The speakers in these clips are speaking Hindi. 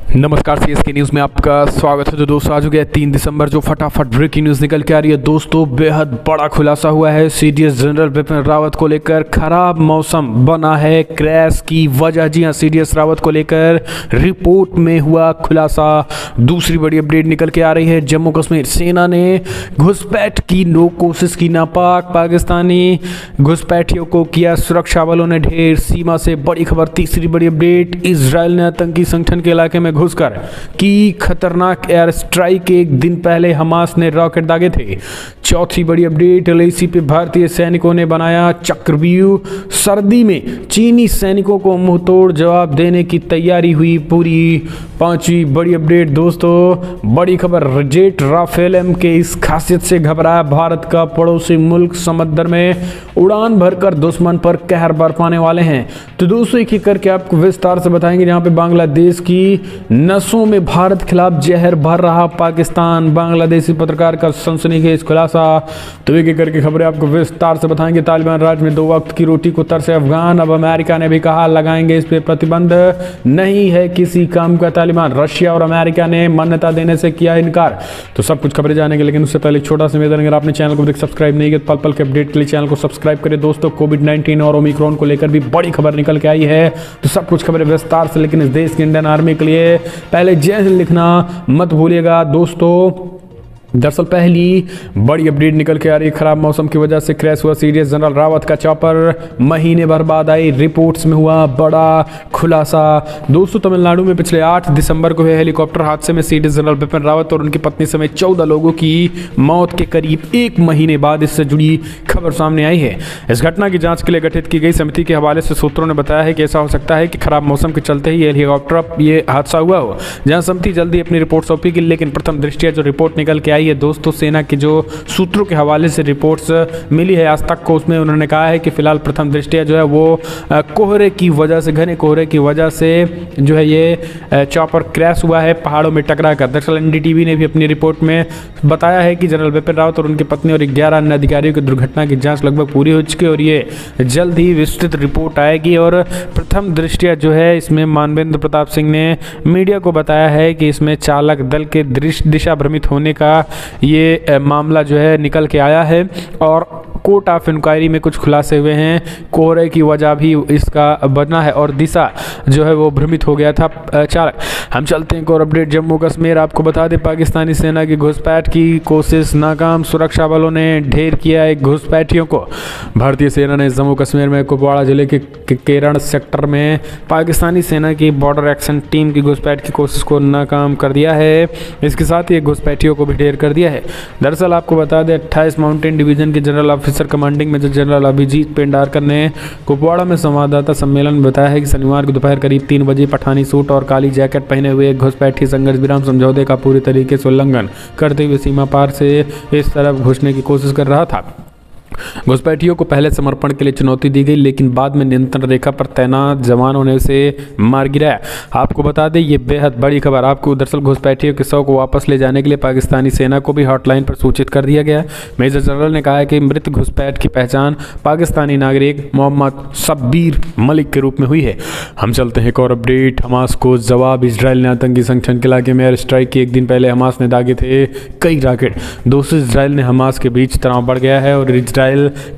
नमस्कार, सीएसके न्यूज़ में आपका स्वागत है। तो दोस्तों, आज हो गया 3 दिसंबर, जो फटाफट ब्रेकिंग न्यूज़ निकल के आ रही है। दोस्तों, बेहद बड़ा खुलासा हुआ है। सीडीएस जनरल बिपिन रावत को लेकर खराब मौसम बना है क्रैश की वजह। जी हाँ, सीडीएस रावत को लेकर रिपोर्ट में हुआ खुलासा। दूसरी बड़ी अपडेट निकल के आ रही है। जम्मू कश्मीर सेना ने घुसपैठ की कोशिश की नापाक। पाकिस्तानी घुसपैठियों को किया सुरक्षा बलों ने ढेर। सीमा से बड़ी खबर। तीसरी बड़ी अपडेट, इजरायल ने आतंकी संगठन के इलाके में घुसकर की खतरनाक एयर स्ट्राइक। एक दिन पहले हमास ने रॉकेट दागे थे। चौथी बड़ी अपडेट, एलएसी पे भारतीय सैनिकों ने बनाया चक्रव्यूह। सर्दी में चीनी सैनिकों को मुंहतोड़ जवाब देने की तैयारी हुई पूरी। पांचवी बड़ी अपडेट दोस्तों, बड़ी खबर, जेट राफेल एम के इस खासियत से घबराया भारत का पड़ोसी मुल्क। समंदर में उड़ान भरकर दुश्मन पर कहर बरपाने वाले हैं। तो दोस्तों, एक एक करके आपको विस्तार से बताएंगे। जहां पे बांग्लादेश की नसों में भारत खिलाफ जहर भर रहा पाकिस्तान, बांग्लादेशी पत्रकार का सनसनीखेज खुलासा। तो एक एक करके खबरें आपको विस्तार से बताएंगे। तालिबान राज में 2 वक्त की रोटी को तरसे अफगान। अब अमेरिका ने भी कहा लगाएंगे इस पे प्रतिबंध। नहीं है किसी काम का तालिबान। रशिया और अमेरिका ने मान्यता देने से किया इनकार। तो सब कुछ खबरें जानेंगे, लेकिन उससे पहले छोटा सा निवेदन, अगर आपने चैनल को सब्सक्राइब नहीं किया तो पल पल के अपडेट के लिए चैनल को सब्सक्राइब करें। दोस्तों, कोविड-19 और ओमिक्रॉन को लेकर भी बड़ी खबर निकल के आई है। तो सब कुछ खबरें विस्तार से, लेकिन इस देश की इंडियन आर्मी के लिए पहले जय हिंद लिखना मत भूलिएगा। दोस्तों, दरअसल पहली बड़ी अपडेट निकल के आ रही है। खराब मौसम की वजह से क्रैश हुआ सीडीएस जनरल रावत का चॉपर। महीने भर बाद आई रिपोर्ट्स में हुआ बड़ा खुलासा। दोस्तों, तमिलनाडु में पिछले 8 दिसंबर को हुए हेलीकॉप्टर हादसे में सीडीएस जनरल बिपिन रावत और उनकी पत्नी समेत 14 लोगों की मौत के करीब 1 महीने बाद इससे जुड़ी खबर सामने आई है। इस घटना की जांच के लिए गठित की गई समिति के हवाले से सूत्रों ने बताया है कि ऐसा हो सकता है कि खराब मौसम के चलते ही ये हादसा हुआ हो। जहां समिति जल्दी अपनी रिपोर्ट सौंपेगी, लेकिन प्रथम दृष्टया जो रिपोर्ट निकल के आई है दोस्तों, सेना के जो सूत्रों के हवाले से रिपोर्ट्स मिली है आज तक को, उसमें उन्होंने कहा है कि फिलहाल प्रथम दृष्टया जो है वो कोहरे की वजह से, घने कोहरे की वजह से जो है ये चॉपर क्रैश हुआ है पहाड़ों में टकरा कर। दरअसल एनडीटीवी ने भी अपनी रिपोर्ट में बताया है कि जनरल बिपिन रावत और उनकी पत्नी और 11 अन्य अधिकारियों की दुर्घटना की जांच लगभग पूरी हो चुकी है और ये जल्द ही विस्तृत रिपोर्ट आएगी। और प्रथम दृष्टया जो है इसमें मानवेंद्र प्रताप सिंह ने मीडिया को बताया है कि इसमें चालक दल के दिशा भ्रमित होने का ये मामला जो है निकल के आया है और कोर्ट ऑफ इंक्वायरी में कुछ खुलासे हुए हैं। कोहरे की वजह भी इसका बना है और दिशा जो है वो भ्रमित हो गया था चालक। हम चलते हैं एक और अपडेट। जम्मू कश्मीर, आपको बता दें पाकिस्तानी सेना की घुसपैठ की कोशिश नाकाम। सुरक्षा बलों ने ढेर किया एक घुसपैठियों को। भारतीय सेना ने जम्मू कश्मीर में कुपवाड़ा जिले के केरण सेक्टर में पाकिस्तानी सेना की बॉर्डर एक्शन टीम की घुसपैठ की कोशिश को नाकाम कर दिया है। इसके साथ ही घुसपैठियों को भी ढेर कर दिया है। दरअसल आपको बता दें 28 माउंटेन डिवीजन के general officer commanding major general Abhijit Pendarkar ने कुपवाड़ा में संवाददाता सम्मेलन में बताया है कि शनिवार को दोपहर करीब 3 बजे पठानी सूट और काली जैकेट पहने हुए एक घुसपैठी संघर्ष विराम समझौते का पूरी तरीके से उल्लंघन करते हुए सीमा पार से इस तरफ घुसने की कोशिश कर रहा था। घुसपैठियों को पहले समर्पण के लिए चुनौती दी गई, लेकिन बाद में नियंत्रण रेखा पर तैनात जवानों ने उसे मार गिराया। आपको बता दें ये बेहद बड़ी खबर। आपको दरअसल घुसपैठियों के शव को वापस ले जाने के लिए पाकिस्तानी सेना को भी हॉटलाइन पर सूचित कर दिया गया। मेजर जनरल ने कहा है कि मृत घुसपैठ की पहचान पाकिस्तानी नागरिक मोहम्मद शब्बीर मलिक के रूप में हुई है। हम चलते हैं एक और अपडेट। हमास को जवाब, इजरायल ने आतंकी संगठन के इलाके में एयर स्ट्राइक की। एक दिन पहले हमास ने दागे थे कई रॉकेट। दोस्तों, इजरायल ने हमास के बीच तनाव बढ़ गया है और इजरायल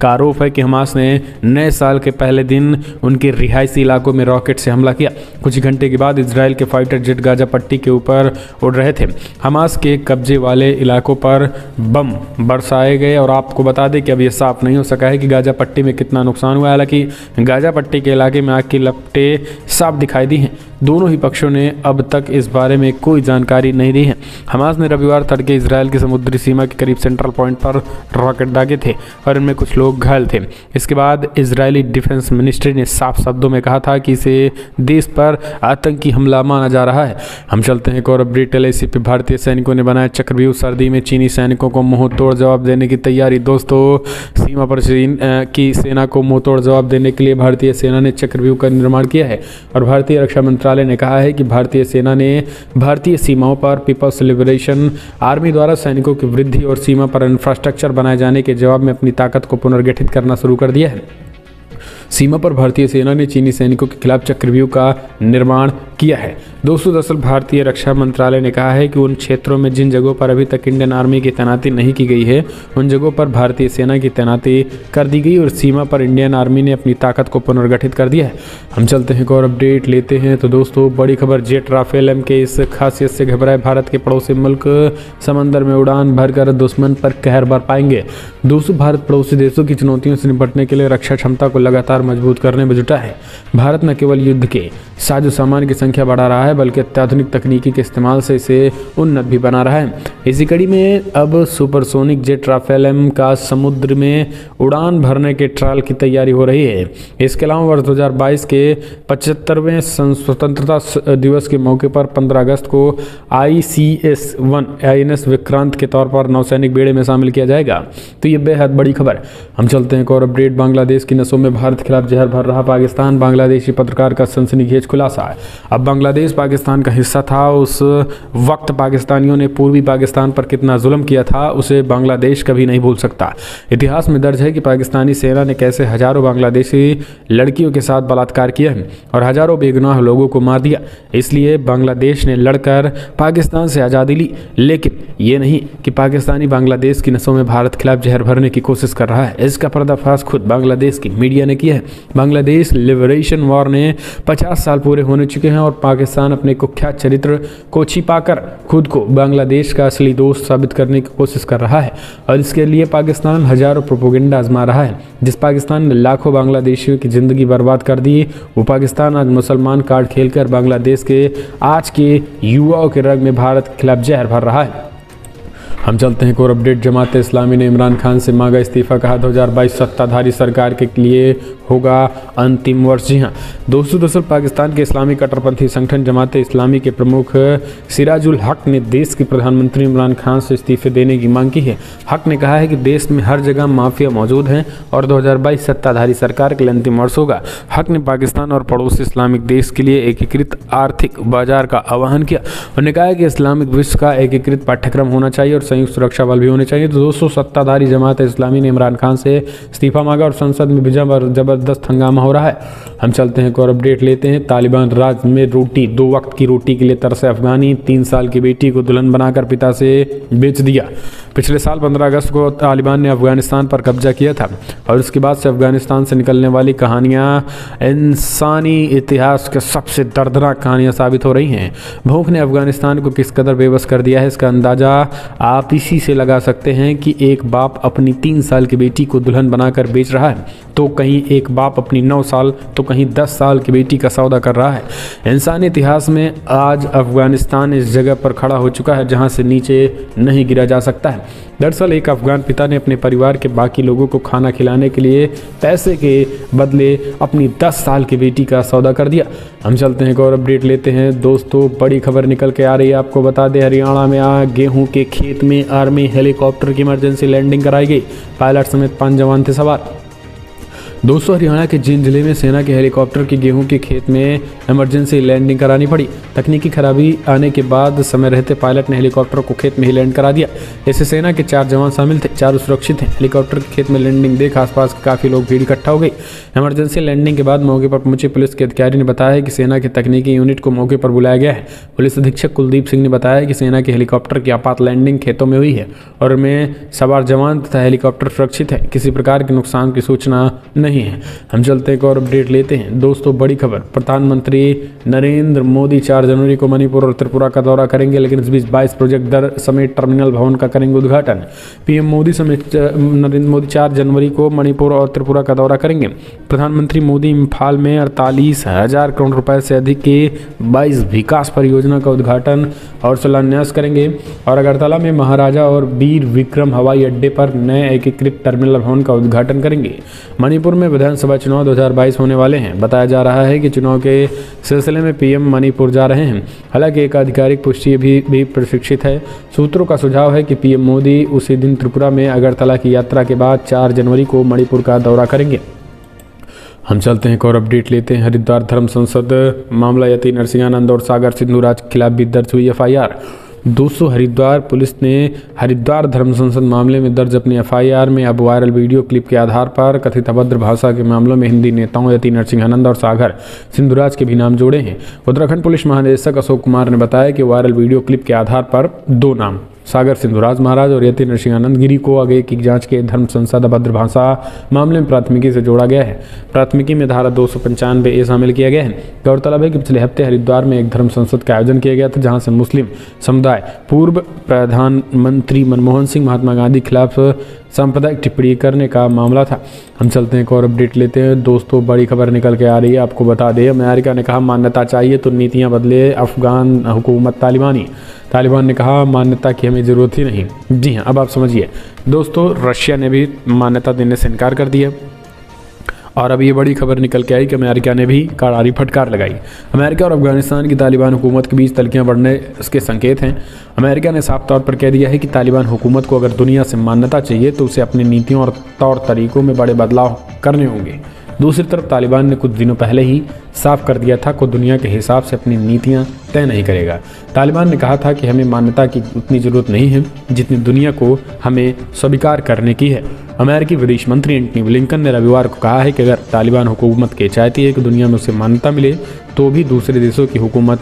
का आरोप है कि हमास ने नए साल के पहले दिन उनके रिहायशी इलाकों में रॉकेट से हमला किया। कुछ घंटे के बाद इजरायल के फाइटर जेट गाजा पट्टी के ऊपर उड़ रहे थे। हमास के कब्जे वाले इलाकों पर बम बरसाए गए और आपको बता दें कि अब यह साफ नहीं हो सका है कि गाजा पट्टी में कितना नुकसान हुआ है। हालांकि गाजा पट्टी के इलाके में आग की लपटें साफ दिखाई दी हैं। दोनों ही पक्षों ने अब तक इस बारे में कोई जानकारी नहीं दी है। हमास ने रविवार तड़के इजरायल की समुद्री सीमा के करीब सेंट्रल पॉइंट पर रॉकेट दागे थे और इनमें कुछ लोग घायल थे। इसके बाद इजरायली डिफेंस मिनिस्ट्री ने साफ शब्दों में कहा था कि इसे देश पर आतंकी हमला माना जा रहा है। हम चलते हैं एक और अपडेट। एलएसी पे भारतीय सैनिकों ने बनाया चक्रव्यूह। सर्दी में चीनी सैनिकों को मुंह तोड़ जवाब देने की तैयारी। दोस्तों, सीमा पर चीन की सेना को मुंह तोड़ जवाब देने के लिए भारतीय सेना ने चक्रव्यूह का निर्माण किया है और भारतीय रक्षा मंत्रालय ने कहा है कि भारतीय सेना ने भारतीय सीमाओं पर पीपल्स लिबरेशन आर्मी द्वारा सैनिकों की वृद्धि और सीमा पर इंफ्रास्ट्रक्चर बनाए जाने के जवाब में अपनी ताकत को पुनर्गठित करना शुरू कर दिया है। सीमा पर भारतीय सेना ने चीनी सैनिकों के खिलाफ चक्रव्यूह का निर्माण किया है। दोस्तों, दरअसल भारतीय रक्षा मंत्रालय ने कहा है कि उन क्षेत्रों में जिन जगहों पर अभी तक इंडियन आर्मी की तैनाती नहीं की गई है, उन जगहों पर भारतीय सेना की तैनाती कर दी गई और सीमा पर इंडियन आर्मी ने अपनी ताकत को पुनर्गठित कर दिया है। हम चलते हैं एक और अपडेट लेते हैं। तो दोस्तों, बड़ी खबर, जेट राफेल एम के इस खासियत से घबराए भारत के पड़ोसी मुल्क समंदर में उड़ान भरकर दुश्मन पर कहर बरपाएंगे। दोस्तों, भारत पड़ोसी देशों की चुनौतियों से निपटने के लिए रक्षा क्षमता को लगातार मजबूत करने में जुटा है। भारत न केवल युद्ध के साजो सामान की संख्या बढ़ा रहा है, बल्कि अत्याधुनिक तकनीकी के इस्तेमाल से इसे उन्नत भी बना रहा है। इसी कड़ी में अब सुपरसोनिक जेट राफेल एम का समुद्र में उड़ान भरने के ट्रायल की तैयारी हो रही है। इसके अलावा वर्ष 2022 के 75वें स्वतंत्रता दिवस के मौके पर 15 अगस्त को ICS-1 INS विक्रांत के तौर पर नौसैनिक बेड़े में शामिल किया जाएगा। तो ये बेहद बड़ी खबर। हम चलते हैं एक और अपडेट, बांग्लादेश की नसों में भारत के खिलाफ जहर भर रहा पाकिस्तान, बांग्लादेशी पत्रकार का सनसनीखेज खुलासा है। अब बांग्लादेश पाकिस्तान का हिस्सा था, उस वक्त पाकिस्तानियों ने पूर्वी पाकिस्तान पर कितना जुल्म किया था उसे बांग्लादेश कभी नहीं भूल सकता। इतिहास में दर्ज है कि पाकिस्तानी सेना ने कैसे हजारों बांग्लादेशी लड़कियों के साथ बलात्कार किया है और हजारों बेगुनाह लोगों को मार दिया। इसलिए बांग्लादेश ने लड़कर पाकिस्तान से आज़ादी ली, लेकिन ये नहीं कि पाकिस्तानी बांग्लादेश की नसों में भारत के खिलाफ जहर भरने की कोशिश कर रहा है। इसका पर्दाफाश खुद बांग्लादेश की मीडिया ने किया है। बांग्लादेश लिबरेशन वॉर ने 50 साल पूरे होने चुके हैं और पाकिस्तान अपने कुख्यात चरित्र को छिपाकर खुद को बांग्लादेश का असली दोस्त साबित करने की कोशिश कर रहा है और इसके लिए पाकिस्तान हजारों प्रोपोगेंडा आजमा रहा है। जिस पाकिस्तान ने लाखों बांग्लादेशियों की जिंदगी बर्बाद कर दी, वो पाकिस्तान आज मुसलमान कार्ड खेलकर बांग्लादेश के आज के युवाओं के रग में भारत के खिलाफ जहर भर रहा है। हम चलते हैं एक और अपडेट, जमात इस्लामी ने इमरान खान से मांगा इस्तीफा, कहा 2022 सत्ताधारी सरकार के लिए होगा अंतिम वर्ष। जी हाँ दोस्तों, दरअसल पाकिस्तान के इस्लामी कट्टरपंथी संगठन जमात इस्लामी के प्रमुख सिराजुल हक ने देश के प्रधानमंत्री इमरान खान से इस्तीफे देने की मांग की है। हक ने कहा है कि देश में हर जगह माफिया मौजूद हैं और 2022 सत्ताधारी सरकार के लिए अंतिम वर्ष होगा। हक ने पाकिस्तान और पड़ोसी इस्लामिक देश के लिए एकीकृत आर्थिक बाजार का आह्वान किया। उन्होंने कहा कि इस्लामिक विश्व का एकीकृत पाठ्यक्रम होना चाहिए और संयुक्त सुरक्षा बल भी होने चाहिए। तो दोस्तों, सत्ताधारी जमात इस्लामी ने इमरान खान से इस्तीफा मांगा और संसद में भी जबरदस्त हंगामा हो रहा है। हम चलते हैं एक और अपडेट लेते हैं, तालिबान राज में रोटी, 2 वक्त की रोटी के लिए तरसे अफगानी, 3 साल की बेटी को दुल्हन बनाकर पिता से बेच दिया। पिछले साल 15 अगस्त को तालिबान ने अफगानिस्तान पर कब्जा किया था और उसके बाद से अफगानिस्तान से निकलने वाली कहानियां इंसानी इतिहास के सबसे दर्दनाक कहानियां साबित हो रही हैं। भूख ने अफगानिस्तान को किस कदर बेबस कर दिया है, इसका अंदाजा आप इसी से लगा सकते हैं कि एक बाप अपनी 3 साल की बेटी को दुल्हन बनाकर बेच रहा है, तो कहीं एक बाप अपनी 9 साल तो कहीं 10 साल की बेटी का सौदा कर रहा है। इंसानी इतिहास में आज अफगानिस्तान इस जगह पर खड़ा हो चुका है जहां से नीचे नहीं गिरा जा सकता है। दरअसल एक अफगान पिता ने अपने परिवार के बाकी लोगों को खाना खिलाने के लिए पैसे के बदले अपनी 10 साल की बेटी का सौदा कर दिया। हम चलते हैं एक और अपडेट लेते हैं। दोस्तों, बड़ी खबर निकल के आ रही है, आपको बता दें, हरियाणा में गेहूं के खेत में आर्मी हेलीकॉप्टर की इमरजेंसी लैंडिंग कराई गई। पायलट समेत 5 जवान थे सवार। दोस्तों, हरियाणा के जींद जिले में सेना के हेलीकॉप्टर की गेहूं के खेत में इमरजेंसी लैंडिंग करानी पड़ी। तकनीकी खराबी आने के बाद समय रहते पायलट ने हेलीकॉप्टर को खेत में ही लैंड करा दिया। इससे सेना के 4 जवान शामिल थे, चारों सुरक्षित हैं। हेलीकॉप्टर के खेत में लैंडिंग देख आसपास के काफ़ी लोग भीड़ इकट्ठा हो गई। इमरजेंसी लैंडिंग के बाद मौके पर पहुंचे पुलिस के अधिकारी ने बताया कि सेना की तकनीकी यूनिट को मौके पर बुलाया गया है। पुलिस अधीक्षक कुलदीप सिंह ने बताया कि सेना के हेलीकॉप्टर की आपात लैंडिंग खेतों में हुई है और उनमें सवार जवान तथा हेलीकॉप्टर सुरक्षित है, किसी प्रकार के नुकसान की सूचना नहीं है। हम चलते एक और अपडेट लेते हैं। दोस्तों, बड़ी खबर, प्रधानमंत्री नरेंद्र मोदी 4 जनवरी को मणिपुर और त्रिपुरा का दौरा करेंगे, लेकिन इस बीच 22 प्रोजेक्ट दर समेत टर्मिनल भवन का करेंगे उद्घाटन। पीएम मोदी समेत नरेंद्र मोदी 4 जनवरी को मणिपुर और त्रिपुरा का दौरा करेंगे। प्रधानमंत्री मोदी इम्फाल में 48,000 करोड़ रुपए से अधिक के 22 विकास परियोजना का उद्घाटन और शिलान्यास करेंगे और अगरतला में महाराजा और वीर विक्रम हवाई अड्डे पर नए एकीकृत टर्मिनल भवन का उद्घाटन करेंगे। मणिपुर में विधानसभा चुनाव 2022 होने वाले हैं। बताया जा रहा है कि चुनाव के सिलसिले में पीएम मणिपुर जा रहे हैं। हालांकि एक आधिकारिक पुष्टि भी प्रशिक्षित है। सूत्रों का सुझाव है कि पीएम मोदी उसी दिन त्रिपुरा में अगरतला की यात्रा के बाद 4 जनवरी को मणिपुर का दौरा करेंगे। हम चलते हैं एक और अपडेट लेते हैं। हरिद्वार धर्म संसद मामला, यति नरसिंहानंद और सागर सिंधुराज के खिलाफ भी दर्ज हुई FIR। दोस्तों हरिद्वार पुलिस ने हरिद्वार धर्म संसद मामले में दर्ज अपनी FIR में अब वायरल वीडियो क्लिप के आधार पर कथित अभद्र भाषा के मामलों में हिंदी नेताओं यति नरसिंहानंद और सागर सिंधुराज के भी नाम जोड़े हैं। उत्तराखंड पुलिस महानिदेशक अशोक कुमार ने बताया कि वायरल वीडियो क्लिप के आधार पर 2 नाम सागर सिंधुराज महाराज और यति नरसिंहानंद गिरी को आगे की जांच के धर्म संसद अभद्र भाषा मामले में प्राथमिकी से जोड़ा गया है। प्राथमिकी में धारा 295A शामिल किया गया है। गौरतलब है कि पिछले हफ्ते हरिद्वार में एक धर्म संसद का आयोजन किया गया था, जहां से मुस्लिम समुदाय पूर्व प्रधानमंत्री मनमोहन सिंह महात्मा गांधी के खिलाफ सांप्रदायिक टिप्पणी करने का मामला था। हम चलते हैं एक और अपडेट लेते हैं। दोस्तों बड़ी खबर निकल के आ रही है, आपको बता दें अमेरिका ने कहा मान्यता चाहिए तो नीतियां बदले अफगान हुकूमत तालिबान ने कहा मान्यता की हमें ज़रूरत ही नहीं। जी हाँ, अब आप समझिए दोस्तों, रशिया ने भी मान्यता देने से इनकार कर दिया और अब ये बड़ी खबर निकल के आई कि अमेरिका ने भी करारी फटकार लगाई। अमेरिका और अफगानिस्तान की तालिबान हुकूमत के बीच तल्खियां बढ़ने के संकेत हैं। अमेरिका ने साफ तौर पर कह दिया है कि तालिबान हुकूमत को अगर दुनिया से मान्यता चाहिए तो उसे अपनी नीतियों और तौर तरीकों में बड़े बदलाव करने होंगे। दूसरी तरफ तालिबान ने कुछ दिनों पहले ही साफ कर दिया था कि दुनिया के हिसाब से अपनी नीतियां तय नहीं करेगा। तालिबान ने कहा था कि हमें मान्यता की उतनी ज़रूरत नहीं है जितनी दुनिया को हमें स्वीकार करने की है। अमेरिकी विदेश मंत्री एंटनी ब्लिंकन ने रविवार को कहा है कि अगर तालिबान हुकूमत के चाहती है कि दुनिया में उसे मान्यता मिले तो भी दूसरे देशों की हुकूमत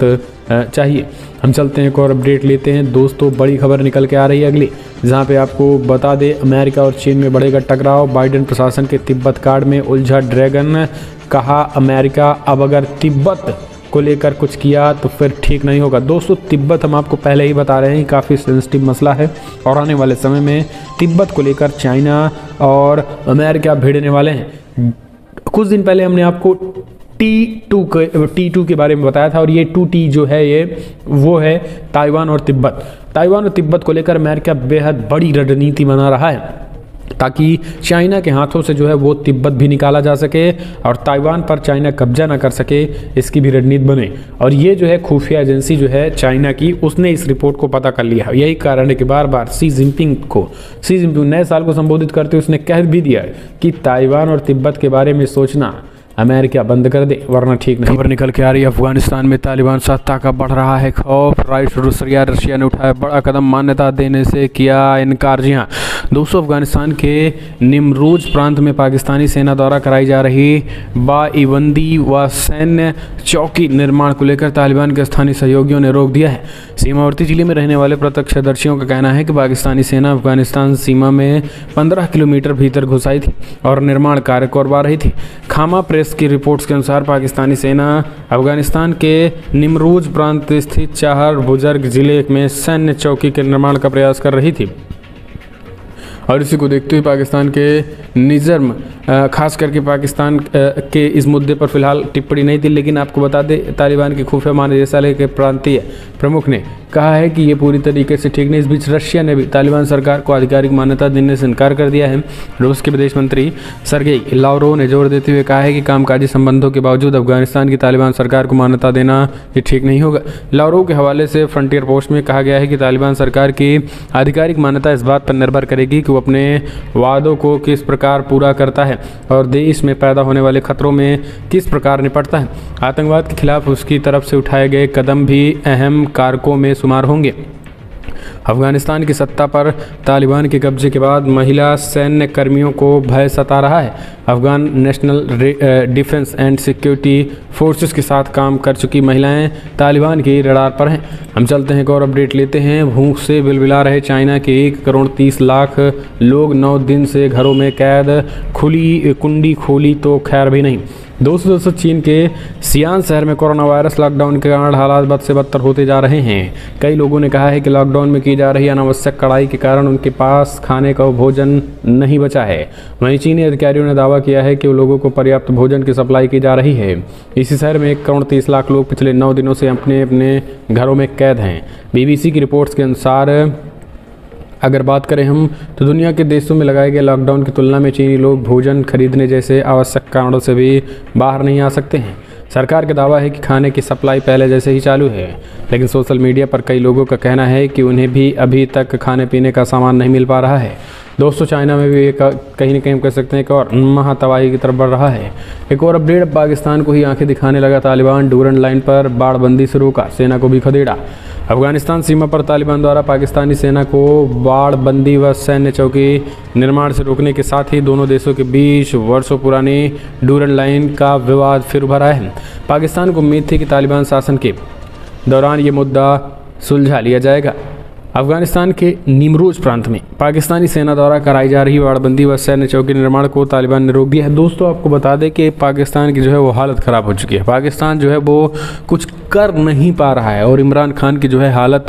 चाहिए। हम चलते हैं एक और अपडेट लेते हैं। दोस्तों बड़ी खबर निकल के आ रही है अगली, जहां पे आपको बता दें अमेरिका और चीन में बढ़ेगा टकराव। बाइडेन प्रशासन के तिब्बत कार्ड में उलझा ड्रैगन, कहा अमेरिका अब अगर तिब्बत को लेकर कुछ किया तो फिर ठीक नहीं होगा। दोस्तों तिब्बत हम आपको पहले ही बता रहे हैं काफ़ी सेंसिटिव मसला है और आने वाले समय में तिब्बत को लेकर चाइना और अमेरिका भिड़ने वाले हैं। कुछ दिन पहले हमने आपको T2 के बारे में बताया था और ये 2T जो है ये वो है ताइवान और तिब्बत को लेकर अमेरिका बेहद बड़ी रणनीति बना रहा है ताकि चाइना के हाथों से जो है वो तिब्बत भी निकाला जा सके और ताइवान पर चाइना कब्जा ना कर सके, इसकी भी रणनीति बने। और ये जो है खुफिया एजेंसी जो है चाइना की, उसने इस रिपोर्ट को पता कर लिया। यही कारण है कि बार बार शी जिनपिंग नए साल को संबोधित करते हुए उसने कह भी दिया कि ताइवान और तिब्बत के बारे में सोचना अमेरिका बंद कर दे वरना ठीक नहीं। खबर निकल के आ रही है अफगानिस्तान में तालिबान सत्ता का बढ़ रहा है खौफ। रशिया ने उठाया बड़ा कदम, मान्यता देने से किया इनकार। जी हाँ दोस्तों, अफगानिस्तान के निमरोज प्रांत में पाकिस्तानी सेना द्वारा कराई जा रही बाइबंदी व सैन्य चौकी निर्माण को लेकर तालिबान के स्थानीय सहयोगियों ने रोक दिया है। सीमावर्ती जिले में रहने वाले प्रत्यक्षदर्शियों का कहना है कि पाकिस्तानी सेना अफगानिस्तान सीमा में 15 किलोमीटर भीतर घुस आई थी और निर्माण कार्य करवा रही थी। खामा प्रेस की रिपोर्ट्स के अनुसार पाकिस्तानी सेना अफगानिस्तान के निमरोज प्रांत स्थित चार बुजुर्ग जिले में सैन्य चौकी के निर्माण का प्रयास कर रही थी और इसी को देखते हुए पाकिस्तान के निज़र्म खास करके पाकिस्तान के इस मुद्दे पर फिलहाल टिप्पणी नहीं थी। लेकिन आपको बता दें तालिबान के खुफिया महानिदेशालय के प्रांतीय प्रमुख ने कहा है कि ये पूरी तरीके से ठीक नहीं। इस बीच रशिया ने भी तालिबान सरकार को आधिकारिक मान्यता देने से इनकार कर दिया है। रूस के विदेश मंत्री सर्गेई लावरोव ने जोर देते हुए कहा है कि कामकाजी संबंधों के बावजूद अफगानिस्तान की तालिबान सरकार को मान्यता देना ये ठीक नहीं होगा। लावरोव के हवाले से फ्रंटियर पोस्ट में कहा गया है कि तालिबान सरकार की आधिकारिक मान्यता इस बात पर निर्भर करेगी कि वो अपने वादों को किस प्रकार पूरा करता है और देश में पैदा होने वाले खतरों में किस प्रकार निपटता है। आतंकवाद के खिलाफ उसकी तरफ से उठाए गए कदम भी अहम कारकों में शुमार होंगे। अफगानिस्तान की सत्ता पर तालिबान के कब्जे के बाद महिला सैन्य कर्मियों को भय सता रहा है। Afghan national defence and security forces के साथ काम कर चुकी महिलाएं तालिबान की रडार पर हैं। हम चलते हैं एक और अपडेट लेते हैं। भूख से बिलबिला रहे चाइना के 1,30,00,000 लोग 9 दिन से घरों में कैद, कुंडी खोली तो खैर भी नहीं। दोस्तों चीन के सियान शहर में कोरोना वायरस लॉकडाउन के कारण हालात बद से बदतर होते जा रहे हैं। कई लोगों ने कहा है कि लॉकडाउन में की जा रही अनावश्यक कड़ाई के कारण उनके पास खाने का भोजन नहीं बचा है। वहीं चीनी अधिकारियों ने दावा किया है कि लोगों को पर्याप्त भोजन की सप्लाई की जा रही है। इसी शहर में 1,30,00,000 लोग पिछले 9 दिनों से अपने अपने घरों में कैद हैं। BBC की रिपोर्ट्स के अनुसार अगर बात करें हम तो दुनिया के देशों में लगाए गए लॉकडाउन की तुलना में चीनी लोग भोजन खरीदने जैसे आवश्यक कारणों से भी बाहर नहीं आ सकते हैं। सरकार का दावा है कि खाने की सप्लाई पहले जैसे ही चालू है, लेकिन सोशल मीडिया पर कई लोगों का कहना है कि उन्हें भी अभी तक खाने पीने का सामान नहीं मिल पा रहा है। दोस्तों चाइना में भी कहीं ना कहीं कह सकते हैं कि और महातबाही की तरफ बढ़ रहा है। एक और अपडेट, पाकिस्तान को ही आंखें दिखाने लगा तालिबान, डूरन लाइन पर बाड़बंदी शुरू का, सेना को भी खदेड़ा। अफगानिस्तान सीमा पर तालिबान द्वारा पाकिस्तानी सेना को बाड़बंदी व सैन्य चौकी निर्माण से रोकने के साथ ही दोनों देशों के बीच वर्षों पुरानी डूरन लाइन का विवाद फिर उभरा है। पाकिस्तान को उम्मीद थी कि तालिबान शासन के दौरान ये मुद्दा सुलझा लिया जाएगा। अफगानिस्तान के निमरोज प्रांत में पाकिस्तानी सेना द्वारा कराई जा रही बाड़बंदी व सैन्य चौकी निर्माण को तालिबान ने रोक दिया है। दोस्तों, आपको बता दें कि पाकिस्तान की जो है वो हालत ख़राब हो चुकी है। पाकिस्तान जो है वो कुछ कर नहीं पा रहा है और इमरान खान की जो है हालत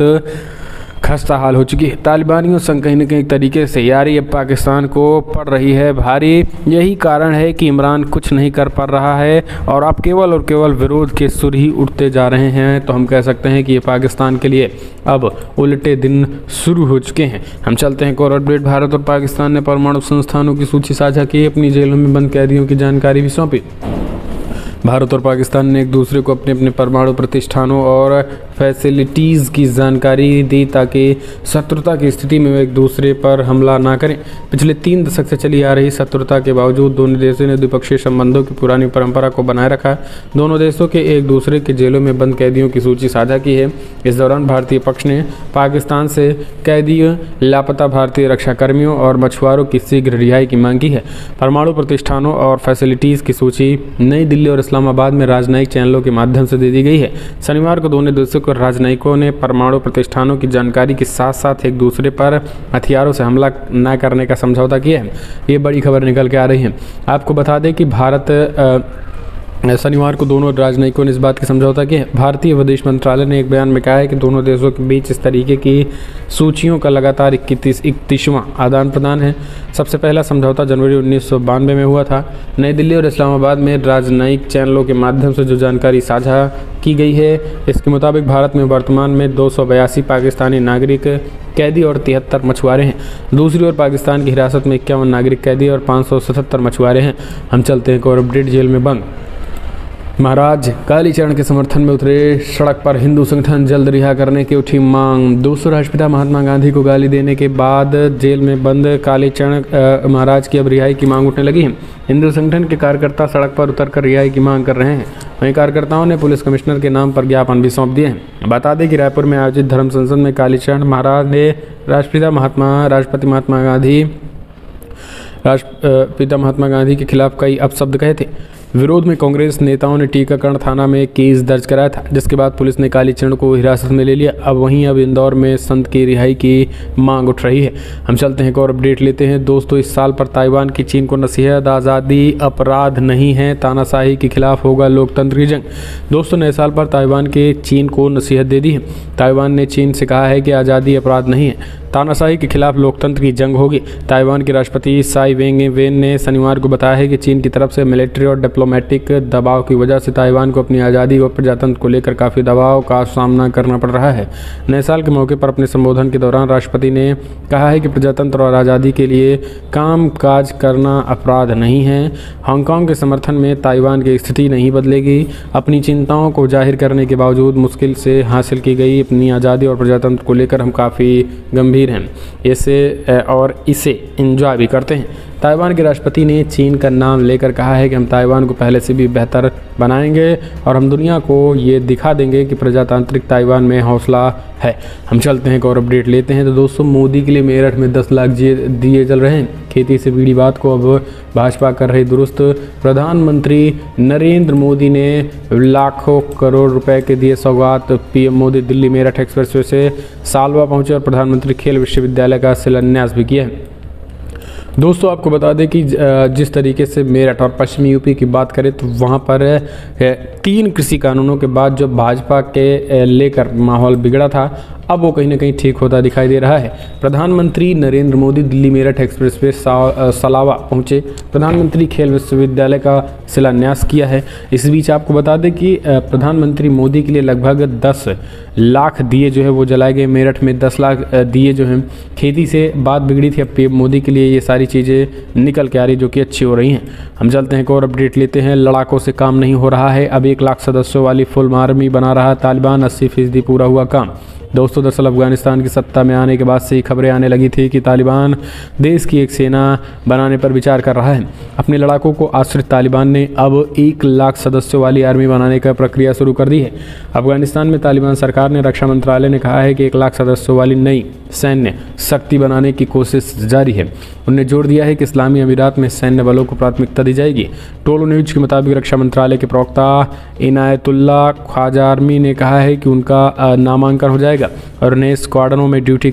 खस्ता हाल हो चुकी है। तालिबानियों संग कहीं न कहीं एक तरीके से यारी अब पाकिस्तान को पड़ रही है भारी। यही कारण है कि इमरान कुछ नहीं कर पा रहा है और अब केवल और केवल विरोध के सुर ही उठते जा रहे हैं। तो हम कह सकते हैं कि ये पाकिस्तान के लिए अब उल्टे दिन शुरू हो चुके हैं। हम चलते हैं और अपडेट। भारत और पाकिस्तान ने परमाणु संस्थानों की सूची साझा की, अपनी जेलों में बंद कैदियों की जानकारी भी सौंपी। भारत और पाकिस्तान ने एक दूसरे को अपने अपने परमाणु प्रतिष्ठानों और फैसिलिटीज़ की जानकारी दी ताकि शत्रुता की स्थिति में वे एक दूसरे पर हमला ना करें। पिछले 3 दशक से चली आ रही शत्रुता के बावजूद दोनों देशों ने द्विपक्षीय संबंधों की पुरानी परंपरा को बनाए रखा। दोनों देशों के एक दूसरे के जेलों में बंद कैदियों की सूची साझा की है। इस दौरान भारतीय पक्ष ने पाकिस्तान से कैदियों, लापता भारतीय रक्षाकर्मियों और मछुआरों की शीघ्र रिहाई की मांग की है। परमाणु प्रतिष्ठानों और फैसिलिटीज़ की सूची नई दिल्ली और इस्लामाबाद में राजनयिक चैनलों के माध्यम से दे दी गई है। शनिवार को दोनों देशों के राजनयिकों ने परमाणु प्रतिष्ठानों की जानकारी के साथ साथ एक दूसरे पर हथियारों से हमला न करने का समझौता किया है। ये बड़ी खबर निकल के आ रही है। आपको बता दें कि शनिवार को दोनों राजनयिकों ने इस बात की समझौता किया है। भारतीय विदेश मंत्रालय ने एक बयान में कहा है कि दोनों देशों के बीच इस तरीके की सूचियों का लगातार 31वां आदान प्रदान है। सबसे पहला समझौता जनवरी 1992 में हुआ था। नई दिल्ली और इस्लामाबाद में राजनयिक चैनलों के माध्यम से जो जानकारी साझा की गई है, इसके मुताबिक भारत में वर्तमान में 282 पाकिस्तानी नागरिक कैदी और 73 मछुआरे हैं। दूसरी ओर पाकिस्तान की हिरासत में 51 नागरिक कैदी और 577 मछुआरे हैं। हम चलते हैं और अपडेट। जेल में बंद महाराज कालीचरण के समर्थन में उतरे सड़क पर हिंदू संगठन, जल्द रिहा करने की उठी मांग। दोस्तों, राष्ट्रपिता महात्मा गांधी को गाली देने के बाद जेल में बंद कालीचरण महाराज की अब रिहाई की मांग उठने लगी है। हिंदू संगठन के कार्यकर्ता सड़क पर उतरकर रिहाई की मांग कर रहे हैं। वहीं कार्यकर्ताओं ने पुलिस कमिश्नर के नाम पर ज्ञापन भी सौंप दिए हैं। बता दें कि रायपुर में आयोजित धर्म संसद में कालीचरण महाराज ने राष्ट्रपिता महात्मा गांधी के खिलाफ कई अपशब्द कहे थे। विरोध में कांग्रेस नेताओं ने टीकाकरण थाना में केस दर्ज कराया था, जिसके बाद पुलिस ने कालीचरण को हिरासत में ले लिया। अब इंदौर में संत की रिहाई की मांग उठ रही है। हम चलते हैं और अपडेट लेते हैं। दोस्तों, इस साल पर ताइवान की चीन को नसीहत, आज़ादी अपराध नहीं है, तानाशाही के खिलाफ होगा लोकतंत्र की जंग। दोस्तों, नए साल पर ताइवान के चीन को नसीहत दे दी है। ताइवान ने चीन से कहा है कि आज़ादी अपराध नहीं है, तानाशाही के खिलाफ लोकतंत्र की जंग होगी। ताइवान के राष्ट्रपति साई वेन ने शनिवार को बताया है कि चीन की तरफ से मिलिट्री और डिप्लोमेटिक दबाव की वजह से ताइवान को अपनी आज़ादी व प्रजातंत्र को लेकर काफ़ी दबाव का सामना करना पड़ रहा है। नए साल के मौके पर अपने संबोधन के दौरान राष्ट्रपति ने कहा है कि प्रजातंत्र और आज़ादी के लिए काम काज करना अपराध नहीं है। हांगकांग के समर्थन में ताइवान की स्थिति नहीं बदलेगी। अपनी चिंताओं को जाहिर करने के बावजूद मुश्किल से हासिल की गई अपनी आज़ादी और प्रजातंत्र को लेकर हम काफ़ी गंभीर हैं, इसे एंजॉय भी करते हैं। ताइवान के राष्ट्रपति ने चीन का नाम लेकर कहा है कि हम ताइवान को पहले से भी बेहतर बनाएंगे और हम दुनिया को ये दिखा देंगे कि प्रजातांत्रिक ताइवान में हौसला है। हम चलते हैं और अपडेट लेते हैं। तो दोस्तों, मोदी के लिए मेरठ में 10 लाख दिए जल रहे हैं। खेती से जुड़ी बात को अब भाजपा कर रही दुरुस्त। प्रधानमंत्री नरेंद्र मोदी ने लाखों करोड़ रुपए के दिए सौगात। पीएम मोदी दिल्ली मेरठ एक्सप्रेसवे से सालवा पहुंचे और प्रधानमंत्री खेल विश्वविद्यालय का शिलान्यास भी किया है। दोस्तों, आपको बता दें कि जिस तरीके से मेरठ और पश्चिमी यूपी की बात करें तो वहाँ पर 3 कृषि कानूनों के बाद जो भाजपा के लेकर माहौल बिगड़ा था, अब वो कहीं ना कहीं ठीक होता दिखाई दे रहा है। प्रधानमंत्री नरेंद्र मोदी दिल्ली मेरठ एक्सप्रेसवे सालावा पहुंचे। प्रधानमंत्री खेल विश्वविद्यालय का शिलान्यास किया है। इस बीच आपको बता दें कि प्रधानमंत्री मोदी के लिए लगभग 10 लाख दिए जो है वो जलाए गए। मेरठ में 10 लाख दिए जो हैं। खेती से बात बिगड़ी थी, अब पीएम मोदी के लिए ये सारी चीज़ें निकल के आ रही जो कि अच्छी हो रही हैं। हम चलते हैं और अपडेट लेते हैं। लड़ाकों से काम नहीं हो रहा है, अब 1 लाख सदस्यों वाली फुल आर्मी बना रहा तालिबान, 80% पूरा हुआ काम। दोस्तों दरअसल अफगानिस्तान की सत्ता में आने के बाद से ही खबरें आने लगी थी कि तालिबान देश की एक सेना बनाने पर विचार कर रहा है। अपने लड़ाकों को आश्रित तालिबान ने अब 1 लाख सदस्यों वाली आर्मी बनाने का प्रक्रिया शुरू कर दी है। अफगानिस्तान में तालिबान सरकार ने रक्षा मंत्रालय ने कहा है कि 1 लाख सदस्यों वाली नई सैन्य शक्ति बनाने की कोशिश जारी है। उन्होंने जोर दिया है कि इस्लामी अमीरात में सैन्य बलों को प्राथमिकता दी जाएगी। टोलो न्यूज के मुताबिक रक्षा मंत्रालय के प्रवक्ता इनायतुल्लाह ख्वाजा आर्मी ने कहा है कि उनका नामांकन हो जाएगा और उन्हें स्क्वाड्रनों में ड्यूटी